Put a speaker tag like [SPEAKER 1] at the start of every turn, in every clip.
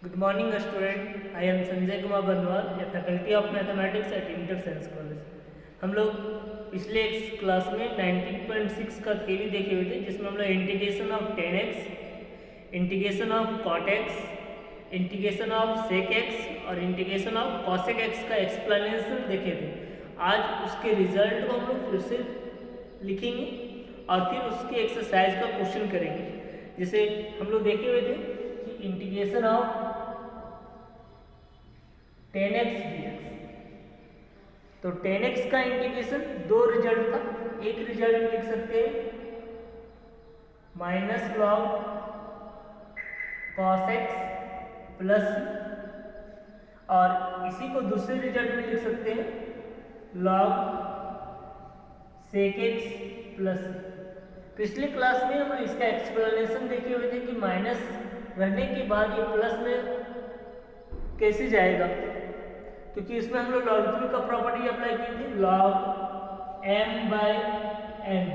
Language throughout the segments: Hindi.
[SPEAKER 1] Good morning, student. I am Sanjay Kumar बनवाल, a faculty of mathematics at inter science college. हम लोग पिछले एक क्लास में 19.6 का थ्योरी देखे हुए थे, जिसमें हम लोग integration of tan x, integration of cot x, integration of sec x और इंटीग्रेशन ऑफ cosec x का एक्सप्लेनेशन देखे थे। आज उसके रिजल्ट को हम लोग फिर से लिखेंगे और फिर उसके एक्सरसाइज का क्वेश्चन करेंगे। जैसे हम लोग देखे हुए थे कि integration of tan x dx, तो tan x का इंटीग्रेशन दो रिजल्ट था। एक रिजल्ट लिख सकते हैं minus log cos x plus, और इसी को दूसरे रिजल्ट में लिख सकते हैं लॉग sec x प्लस। पिछले क्लास में हम इसका एक्सप्लेनेशन देखे हुए थे कि माइनस रहने के बाद ये प्लस में कैसे जाएगा, क्योंकि इसमें हम लोग लॉगरिथमिक का प्रॉपर्टी अप्लाई की थी, log m बाय n,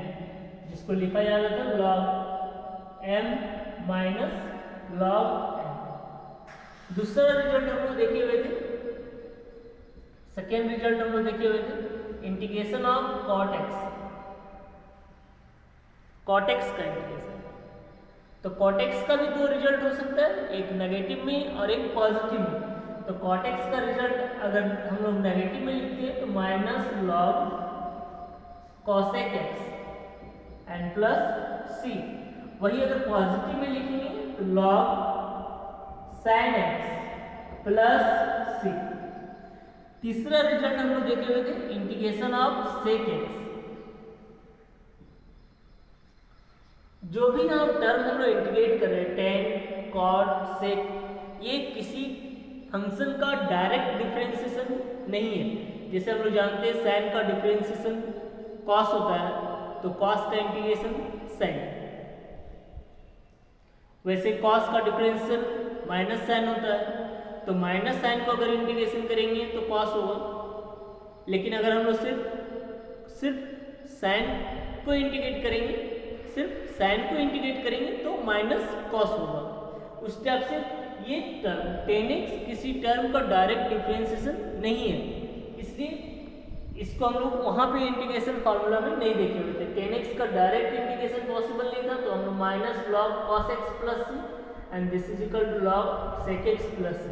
[SPEAKER 1] जिसको लिखा जा रहा था log m minus log n। दूसरा रिजल्ट हम लोग देखे हुए थे, सेकेंड रिजल्ट हम लोग देखे हुए थे integration of cot x, cot x का इंटीग्रेशन। तो cot x का भी दो रिजल्ट हो सकता है, एक नेगेटिव में और एक पॉजिटिव में। तो cot x का रिजल्ट अगर हम लोग नेगेटिव में लिखते हैं तो minus log cosec x and plus c। वही अगर पॉजिटिव में लिखेंगे तो log sin x plus c। तीसरा रिजल्ट हम लोग देखे हुए थे इंटीग्रेशन ऑफ sec x। जो भी यहाँ टर्म हम लोग इंटीग्रेट कर रहे हैं tan, cot, sec, ये किसी फंक्शन का डायरेक्ट डिफरेंशिएशन नहीं है। जैसे हम लोग जानते हैं साइन का डिफरेंशिएशन कॉस होता है, तो कॉस का इंटीग्रेशन साइन, वैसे कॉस का डिफरेंशिएशन माइनस साइन होता है, तो माइनस साइन को अगर इंटीग्रेशन करेंगे तो कॉस होगा। लेकिन अगर हम लोग सिर्फ साइन को इंटीग्रेट करेंगे, सिर्फ साइन को इंटीग्रेट करेंगे तो माइनस कॉस होगा। उस टाइप से ये टर्म tan x किसी टर्म का डायरेक्ट डिफरेंशिएशन नहीं है, इसलिए इसको हम लोग वहाँ पे इंटीग्रेशन फार्मूला में नहीं देखे हुए थे। tan x का डायरेक्ट इंटीग्रेशन पॉसिबल नहीं था, तो हम लोग minus log cos x plus c and this is equal to log sec x plus c।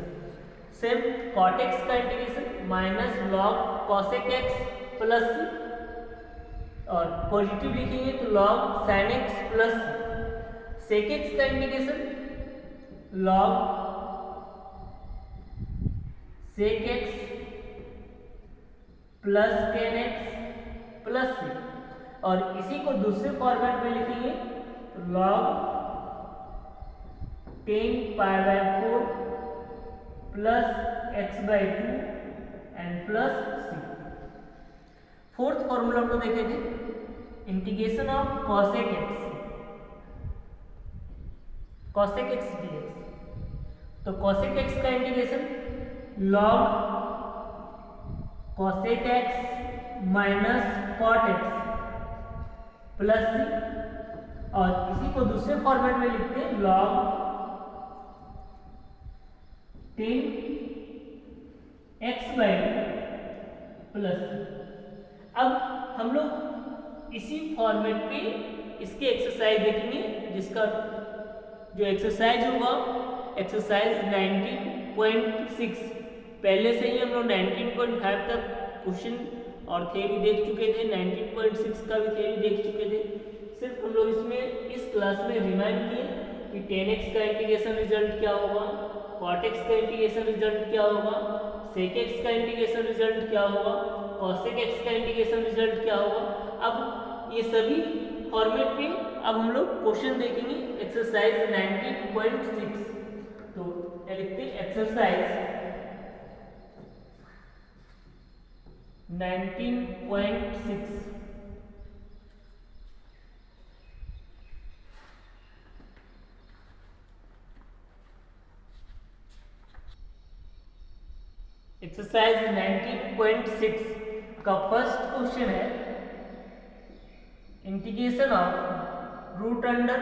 [SPEAKER 1] Same cot x का integration minus log cosec x plus c, और पॉजिटिव लिखेंगे तो log sin x plus c। sec x का integration log sec x plus tan x plus c, और इसी को दूसरे फॉर्मेट में लिखेंगे तो log tan pi by 4 plus x by 2 and plus c। Fourth formula हम लोग देखे थे integration of cosec x, cosec x dx। तो cosec x का integration log cosec x minus cot x plus c, और इसी को दूसरे फॉर्मेट में लिखते हैं log tan x by 2 plus c। अब हम लोग इसी फॉर्मेट पे इसके एक्सरसाइज देखेंगे, जिसका जो एक्सरसाइज होगा एक्सरसाइज 19.6। पहले से ही हम लोग 19.5 तक क्वेश्चन और थ्योरी देख चुके थे, 19.6 का भी थ्योरी देख चुके थे। सिर्फ हम लोग इसमें इस क्लास में रिमाइंड किए कि tan x का इंटीग्रेशन रिजल्ट क्या होगा, cot x का इंटीग्रेशन रिजल्ट क्या होगा, sec x का इंटीग्रेशन रिजल्ट क्या होगा, cosec x का इंटीग्रेशन रिजल्ट क्या होगा। अब ये सभी फॉर्मेट पे अब हम लोग क्वेश्चन देखेंगे एक्सरसाइज 19.6। तो लिखते हैं एक्सरसाइज 19.6। एक्सरसाइज 19.6 का फर्स्ट क्वेश्चन है integration of root under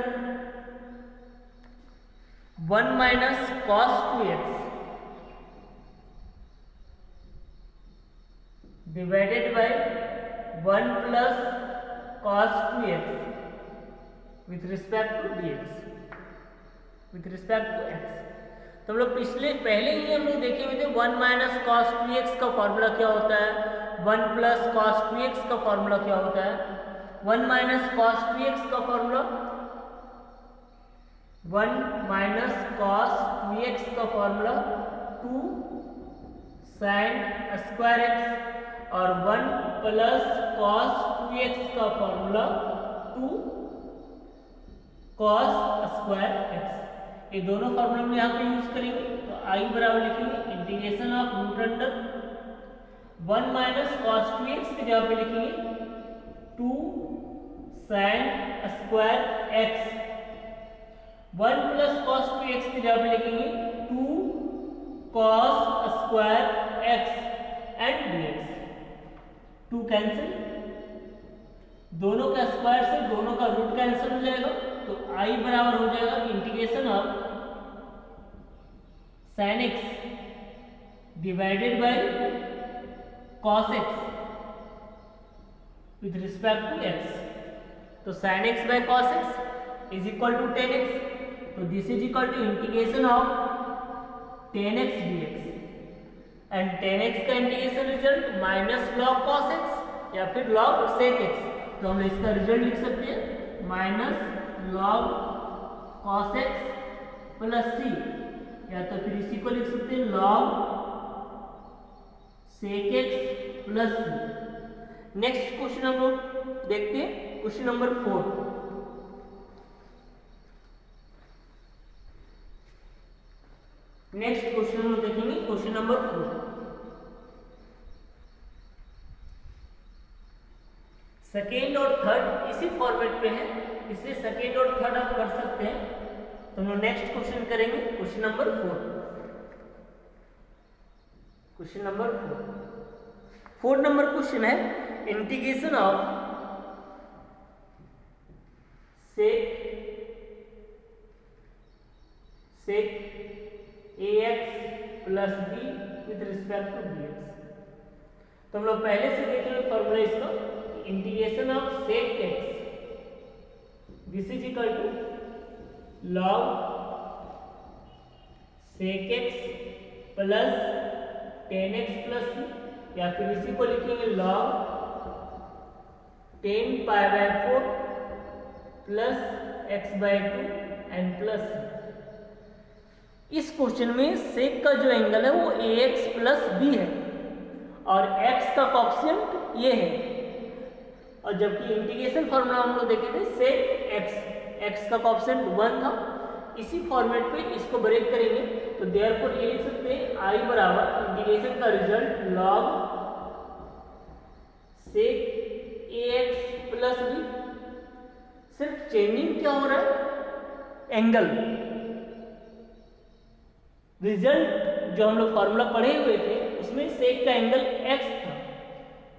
[SPEAKER 1] 1 minus cos 2x divided by 1 plus cos 2x with respect to dx with respect to x। तो हम लोग पहले ही हम लोग देखे हुए थे 1 माइनस कॉस 2x का फॉर्मूला क्या होता है, 1 प्लस कॉस 2x का फॉर्मूला क्या होता है। 1 माइनस कॉस 2x का फॉर्मूला 1 माइनस कॉस 2x का फॉर्मूला 2 sin स्क्वायर x और 1 प्लस कॉस 2x का फॉर्मूला 2 कॉस स्क्वायर x। ये दोनों फॉर्मूला हम यहाँ पे यूज करेंगे। तो आई बराबर लिखेंगे integration of root under 1 minus cos 2x के जगह पे लिखेंगे 2 sin square x, 1 plus cos 2x की जगह पे लिखेंगे 2 cos square x and dx। 2 cancel, दोनों का स्क्वायर से दोनों का रूट कैंसिल हो जाएगा। तो I बराबर हो जाएगा integration of sin x divided by cos x with respect to x। तो sin x बाय cos x is equal to 10x। तो this is equal to integration of 10x dx and 10x का इंटीग्रेशन result minus log cos x या फिर log sec x। तो हम इसका रिजल्ट लिख सकते हैं minus log cos x plus c, या तो फिर इसी को लिख सकते हैं log sec x plus c। Next question हम लोग देखते हैं, क्वेश्चन नंबर 4। नेक्स्ट क्वेश्चन हम लोग देखेंगे क्वेश्चन नंबर 4। सेकेंड और थर्ड इसी फॉर्मेट पे है, इसलिए सेकेंड और थर्ड आप कर सकते हैं। तो हम लोग नेक्स्ट क्वेश्चन करेंगे question number 4। Question number 4 number question है integration of sec ax plus b with respect to dx। तो हम लोग पहले से देखे हुए फॉर्मूला इसका integration of sec x this is equal to log sec x plus 10x plus c, या फिर इसी को लिखेंगे log 10 pi by 4 plus x by 2 and plus c। इस क्वेश्चन में सेक का जो एंगल है वो ax प्लस b है और x का कोएफिशिएंट ये है, और जबकि इंटीग्रेशन फॉर्मूला हम लोग देखे थे sec x का कोएफिशिएंट 1 था। इसी फॉर्मेट पे इसको ब्रेक करेंगे तो देयरफॉर ये लिख सकते हैं I बराबर इंटीग्रेशन का result log sec ax plus b। सिर्फ चेंजिंग क्या हो रहा है, एंगल। रिजल्ट जो हम लोग फॉर्मूला पढ़े हुए थे उसमें सेक का एंगल x था,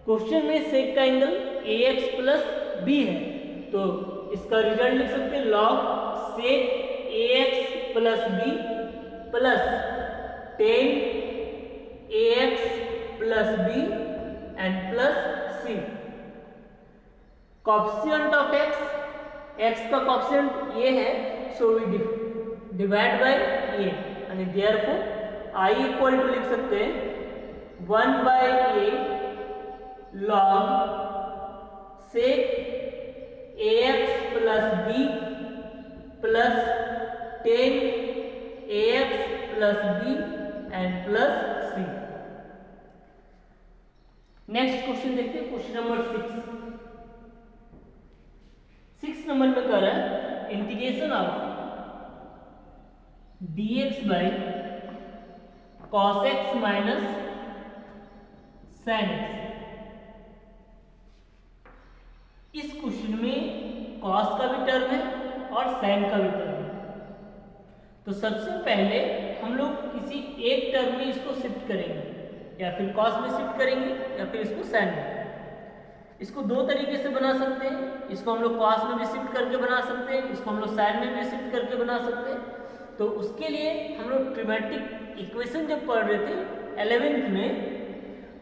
[SPEAKER 1] क्वेश्चन में सेक का एंगल ax प्लस b है। तो इसका रिजल्ट लिख सकते हैं log sec ax plus b plus 10 ax plus b and plus c। Coefficient of x का कोएफिशिएंट ये है, सो वी डिवाइड बाय ये, यानी देयरफॉर I इक्वल टू लिख सकते हैं 1 by a log sec ax plus b plus 10 ax plus b and plus c। Next question देखते हैं क्वेश्चन नंबर 6 नंबर में कर रहा है integration of dx by cos x minus sin x। इस क्वेश्चन में cos का भी टर्म है और sin का भी टर्म है। तो सबसे पहले हम लोग किसी एक टर्म में इसको शिफ्ट करेंगे, या फिर cos में शिफ्ट करेंगे या फिर इसको sin में। इसको दो तरीके से बना सकते हैं, इसको हम लोग cos में भी शिफ्ट करके बना सकते हैं, इसको हम लोग sin में भी शिफ्ट करके बना सकते हैं। तो उसके लिए हम लोग ट्रिमेटिक इक्वेशन जब पढ़ रहे थे 11th में,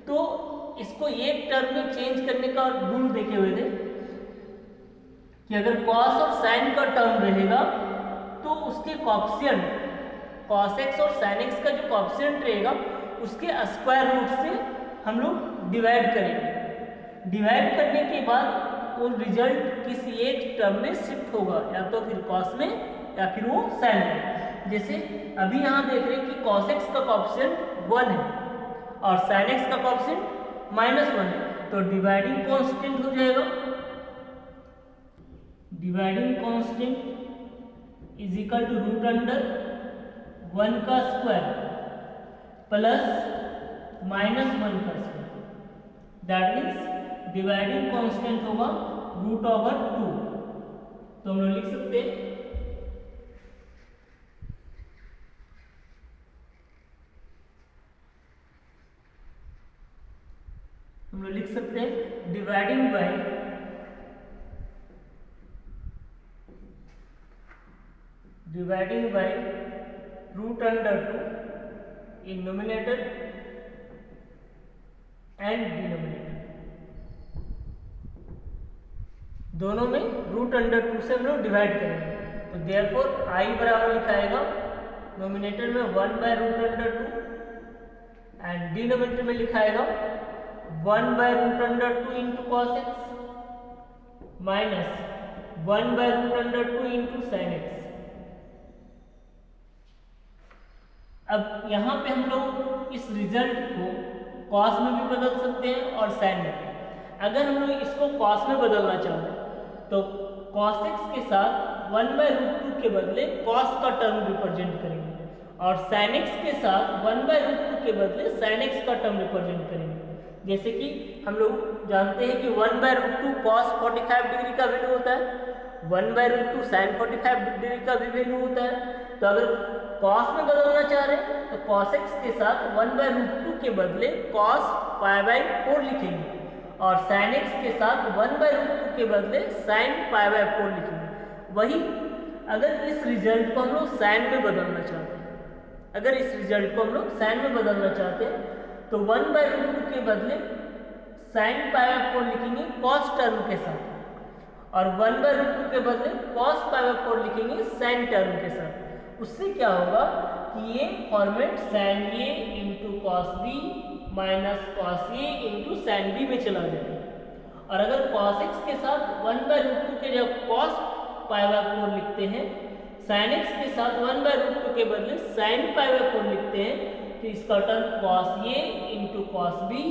[SPEAKER 1] तो इसको एक टर्म में चेंज करने का रूल देखे हुए थे कि अगर कॉस और साइन का टर्म रहेगा तो उसके कॉफिशिएंट कॉस एक्स और साइन एक्स का जो कॉफिशिएंट रहेगा उसके स्क्वायर रूट से हम लोग डिवाइड करेंगे। डिवाइड करने के बाद वो रिजल्ट किसी एक टर्म में शिफ्ट होगा, या तो फिर कॉस में या फिर वो साइन में। जैसे अभी यहाँ देख रहे हैं कि कॉस एक्स का कॉफिशिएंट 1 है और साइन एक्स का कॉफिशिएंट -1 है, तो डिवाइडिंग कांस्टेंट हो जाएगा, dividing constant is equal to root under 1 का स्क्वायर प्लस -1 का square. That means dividing constant होगा √2। तो हम लोग लिख सकते हैं dividing by √2 in numerator and denominator, दोनों में √2 से हम लोग डिवाइड करेंगे। तो देयरफॉर I बराबर लिखाएगा नोमिनेटर में 1/√2 एंड डिनोमिनेटर में लिखाएगा 1/√2 into cos X minus 1/√2 into sine x. अब यहाँ पे हम लोग इस रिजल्ट को कॉस में भी बदल सकते हैं और साइन में भी। अगर हम लोग इसको कॉस में बदलना चाहें तो कॉस एक्स के साथ 1/√2 के बदले कॉस का टर्म रिप्रेजेंट करेंगे और साइन एक्स के साथ 1/√2 के बदले साइन एक्स का टर्म रिप्रेजेंट करेंगे। जैसे कि हम लोग जानते हैं कि 1/√2 कॉस 45 डिग्री का वैल्यू होता है, 1/√2 साइन 45 डिग्री का भी वैल्यू होता है। तो अगर कॉस में बदलना चाह रहे हैं तो कॉस एक्स के साथ 1/√2 के बदले कॉस π/4 लिखेंगे और साइन एक्स के साथ 1/√2 के बदले साइन π/4 लिखेंगे। वही अगर इस रिजल्ट को हम लोग साइन में बदलना चाहते हैं, अगर इस रिजल्ट को हम लोग साइन में बदलना चाहते हैं तो 1/√2 के बदले साइन π/4 लिखेंगे कॉस टर्म के साथ और 1/√2 के बदले कॉस π/4 लिखेंगे साइन टर्म के साथ। उससे क्या होगा कि ये format sine A into cos B minus cos A into sine B में चला जाएगा। और अगर कॉस एक्स के साथ 1/√2 के जब कॉस π/4 लिखते हैं, साइन एक्स के साथ 1/√2 के बदले साइन π/4 लिखते हैं, तो इसका term cos A into cos B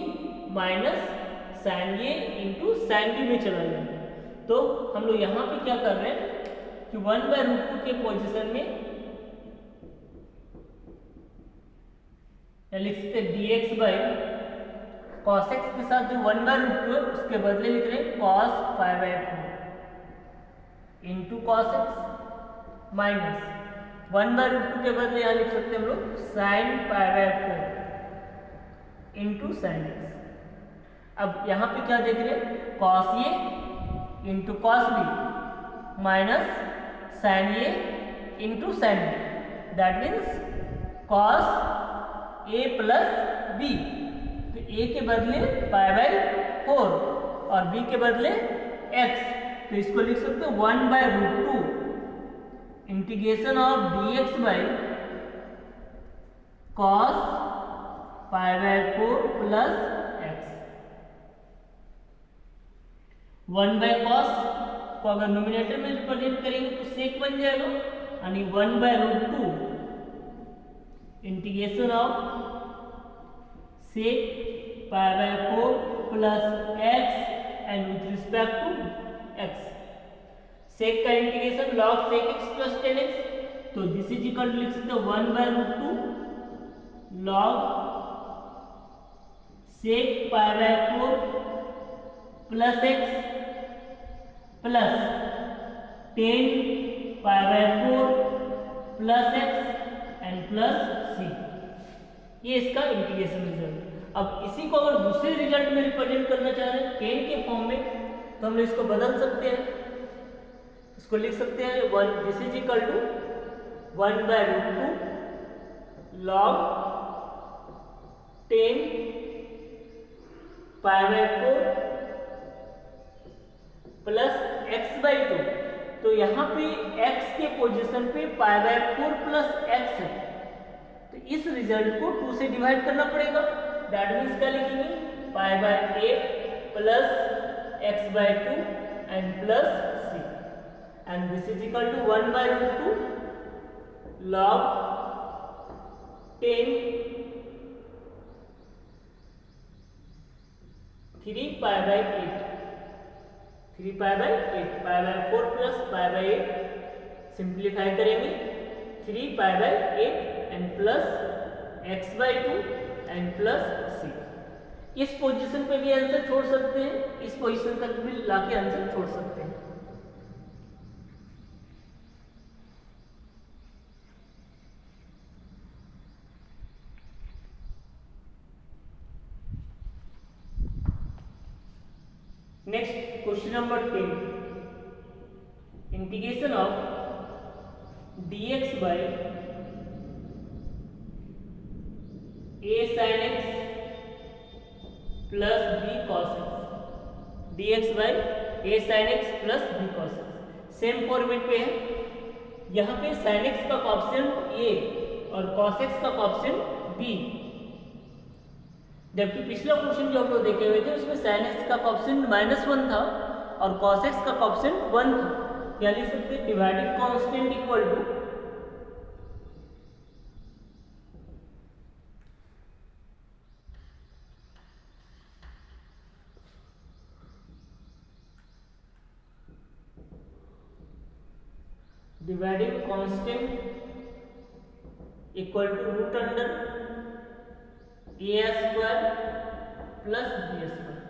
[SPEAKER 1] minus sine A into sine B में चला जाएगा। तो हम लोग यहाँ पे क्या कर रहे हैं कि 1/√2 के पोजीशन में लिख सकते dx बाई कॉस एक्स के साथ जो 1/√2 है उसके बदले लिख रहे हैं cos π/4 into cos X minus 1/√2 के बदले यहाँ लिख सकते हैं हम लोग साइन π/4 इंटू साइन एक्स। अब यहाँ पे क्या देख रहे हैं cos A into cos B minus sine A into sine B. That means cos a plus B, तो a के बदले π/4 और b के बदले x, तो इसको लिख सकते हो 1/√2 integration of dx by cos π/4 plus x। 1/cos को अगर नोमिनेटर में रिप्रेजेंट करेंगे तो सेक बन जाएगा, यानी 1/√2 integration of sec π/4 plus x and with respect to x। sec का integration log sec x plus 10x, तो दिस इज इक्वल टू लिख सकते हो 1/√2 log sec π/4 plus x plus 10 π/4 plus x and plus c। ये इसका इंटीग्रेशन रिजल्ट। अब इसी को अगर दूसरे रिजल्ट में रिप्रेजेंट करना चाह रहे हैं 10 के फॉर्म में, तो हम इसको बदल सकते हैं। इसको लिख सकते हैं this is equal to 1/√2 log 10 π/4 plus x/2। तो यहाँ पे x के पोजीशन पे π/4 प्लस x है, तो इस रिजल्ट को 2 से डिवाइड करना पड़ेगा। दैट मीन्स क्या लिखेंगे, π/8 plus x/2 and plus c, and this is equal to 1/√2 log 10 3π/8 π/4 plus π/8 simplify करेंगे 3π/8 and plus x/2 and plus c। इस पोजीशन पे भी आंसर छोड़ सकते हैं, इस पोजीशन तक भी लाके आंसर छोड़ सकते हैं। Next question number 10, integration of dx by a sin x plus b cos x, dx by a sin x plus b cos x same format पे है। यहाँ पे sin x का कोएफिशिएंट a और cos x का कोएफिशिएंट b, जबकि पिछला क्वेश्चन जो हम लोग देखे हुए थे उसमें sin x का कोएफिशिएंट -1 था और cos x का कोएफिशिएंट 1 था। क्या लिख सकते हैं, dividing constant equal to dividing constant equal to root under a square plus b square,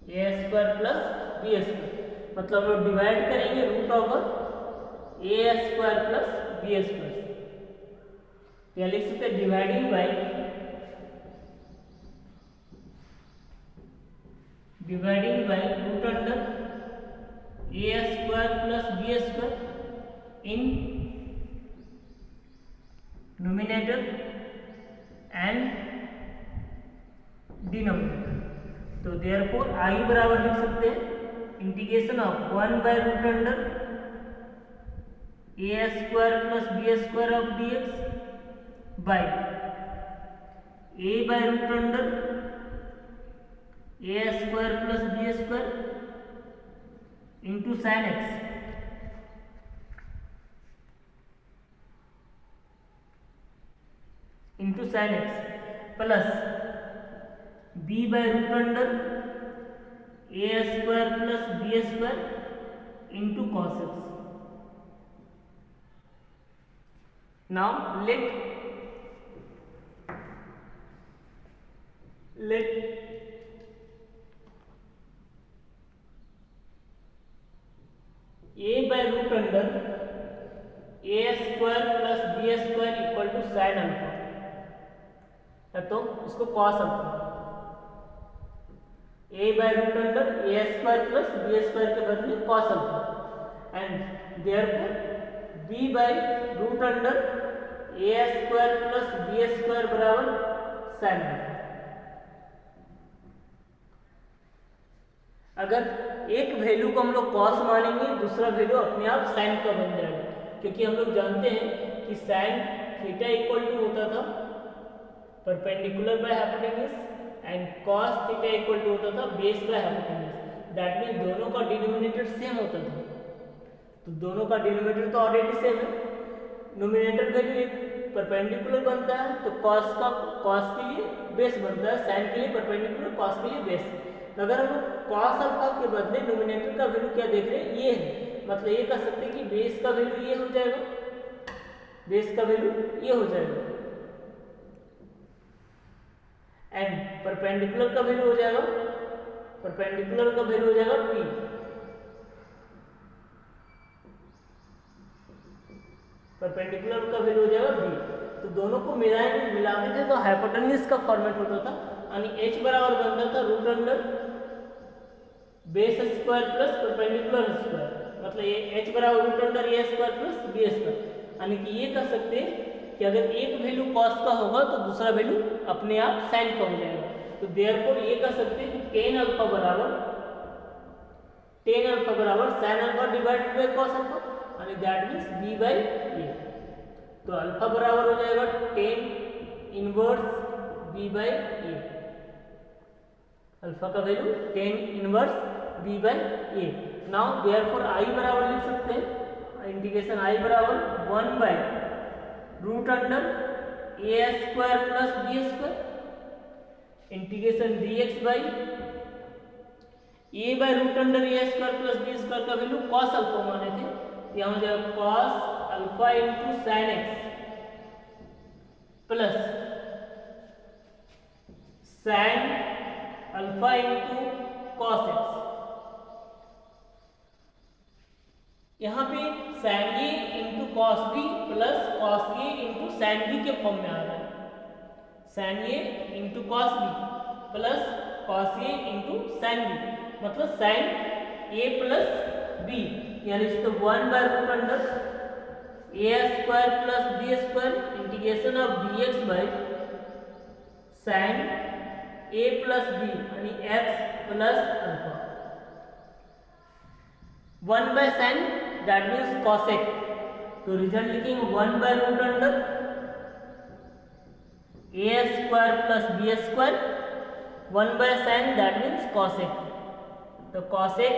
[SPEAKER 1] a square plus b square, मतलब हम लोग डिवाइड करेंगे root over a square plus b square. क्या लिख सकते हैं, dividing by root under a square plus b square in numerator and denominator. तो देयरफॉर i बराबर लिख सकते हैं integration of 1/√a square plus b square of dx bye a/√a square plus b square into sin x plus b/√a square plus b square into cos x। Now let a/√a square plus b square equal to sin alpha है, तो इसको cos alpha, a/√a square plus b square के बदले cos alpha, and therefore b/√a square plus b square बराबर sin अल्फा। अगर एक वैल्यू को हम लोग cos मानेंगे, दूसरा वैल्यू अपने आप sin का बन जाएगा, क्योंकि हम लोग जानते हैं कि sin थीटा इक्वल टू होता था perpendicular by hypotenuse and cos theta equal to होता था base by hypotenuse. That mean दोनों का डिनोमिनेटर सेम होता था, तो दोनों का डिनोमिनेटर तो ऑलरेडी सेम है, नोमिनेटर वैल्यू एक परपेंडिकुलर बनता है तो cos के लिए बेस बनता है, sin के लिए परपेंडिकुलर, cos के लिए बेस। तो अगर हम cos अल्फा के बदले नोमिनेटर का वैल्यू क्या देख रहे हैं, ये है, मतलब ये कह सकते हैं कि बेस का वैल्यू ये हो जाएगा, बेस का वैल्यू ये हो जाएगा, एंड परपेंडिकुलर का वैल्यू हो जाएगा, परपेंडिकुलर का वैल्यू हो जाएगा p, परपेंडिकुलर का वैल्यू हो जाएगा b। तो दोनों को मिलाते थे तो हाइपोटेन्यूज का फॉर्मेट होता था, यानी h बराबर बनता था root under base square plus perpendicular square, मतलब मतलब ये h बराबर root under A square plus B square, यानी कि ये कह सकते हैं कि अगर एक वैल्यू कॉस का होगा तो दूसरा वैल्यू अपने आप साइन का हो जाएगा। तो देयरफॉर ये कह सकते हैं कि टेन अल्फा बराबर sine alpha divided by cos alpha, यानी that means B by A. तो अल्फा बराबर हो जाएगा tan inverse B by A, alpha का value tan inverse B by A. Now therefore I बराबर लिख सकते हैं इंटीग्रेशन आई बराबर 1 by root under A square plus B square integration D X by A by root under A square plus B square का वैल्यू कॉस अल्फा माने थे, यहाँ हो जाएगा cos alpha into sine X plus sine alpha into cos X. यहाँ पे sine A into cos B plus cos A into sine B के फॉर्म में आ रहा है, sine A into cos B plus cos A into sine B, मतलब साइन ए प्लस बी, यानी इसको 1 by root under A square plus B square integration of D X by sine A plus B यानी X plus alpha 1 by sine that means cosec, तो रिजल्ट लिखेंगे 1 by root under A square plus B square 1 by sine that means cosec, तो cosec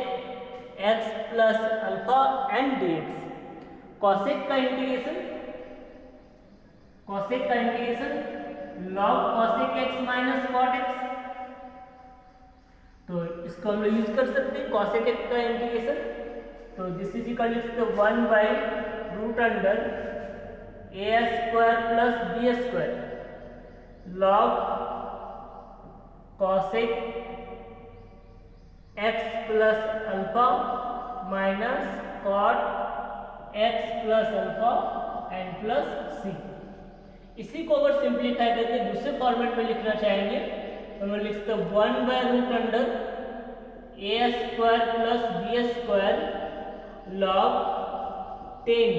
[SPEAKER 1] X plus alpha and D X. Cosec का integration log cosec X minus cot X, तो इसको हम लोग यूज कर सकते हैं कॉसेक एक्स का इंटीग्रेशन, तो this is equal to 1 by root under A square plus B square log cosec X plus alpha minus cot X plus alpha and plus C. इसी को अगर सिंप्लीफाई करके दूसरे फॉर्मेट में लिखना चाहेंगे तो हम लिख सकते हैं 1 by root under A square plus B square log 10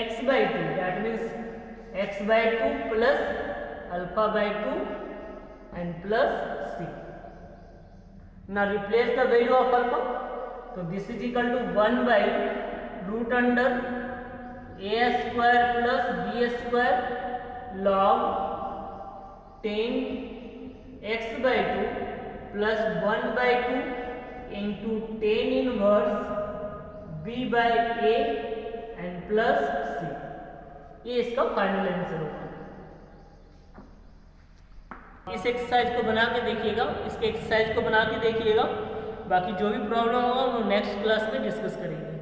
[SPEAKER 1] X by 2 that means X by 2 plus alpha by 2 and plus c. Now replace the value of alpha, so this is equal to 1 by root under a square plus b square log 10 x by 2 plus 1 by 2 into 10 inverse b by a and plus c। ये इसका फाइनल आंसर होगा। इस एक्सरसाइज को बना के देखिएगा, इसके एक्सरसाइज को बना के देखिएगा, बाकी जो भी प्रॉब्लम होगा वो नेक्स्ट क्लास में डिस्कस करेंगे।